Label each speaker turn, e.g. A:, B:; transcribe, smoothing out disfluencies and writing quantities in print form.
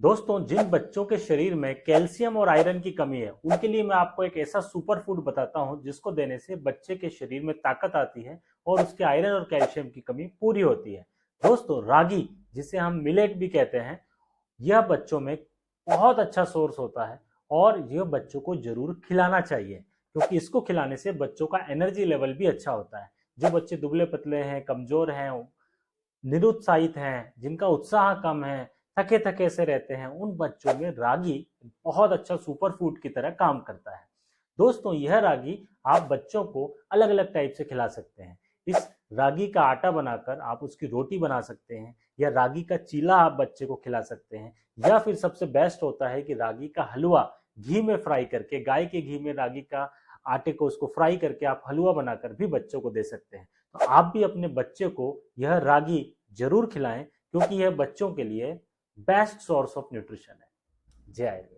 A: दोस्तों, जिन बच्चों के शरीर में कैल्शियम और आयरन की कमी है, उनके लिए मैं आपको एक ऐसा सुपर फूड बताता हूं जिसको देने से बच्चे के शरीर में ताकत आती है और उसके आयरन और कैल्शियम की कमी पूरी होती है। दोस्तों, रागी, जिसे हम मिलेट भी कहते हैं, यह बच्चों में बहुत अच्छा सोर्स होता है और यह बच्चों को जरूर खिलाना चाहिए, क्योंकि इसको खिलाने से बच्चों का एनर्जी लेवल भी अच्छा होता है। जो बच्चे दुबले पतले हैं, कमजोर हैं, निरुत्साहित हैं, जिनका उत्साह कम है, थके थके से रहते हैं, उन बच्चों में रागी बहुत अच्छा सुपर फूड की तरह काम करता है। दोस्तों, यह रागी आप बच्चों को अलग अलग टाइप से खिला सकते हैं। इस रागी का आटा बनाकर आप उसकी रोटी बना सकते हैं, या रागी का चीला आप बच्चे को खिला सकते हैं, या फिर सबसे बेस्ट होता है कि रागी का हलवा घी में फ्राई करके, गाय के घी में रागी का आटे को उसको फ्राई करके आप हलवा बनाकर भी बच्चों को दे सकते हैं। तो आप भी अपने बच्चे को यह रागी जरूर खिलाएं, क्योंकि यह बच्चों के लिए बेस्ट सोर्स ऑफ न्यूट्रिशन है। जय आयुर्वेद।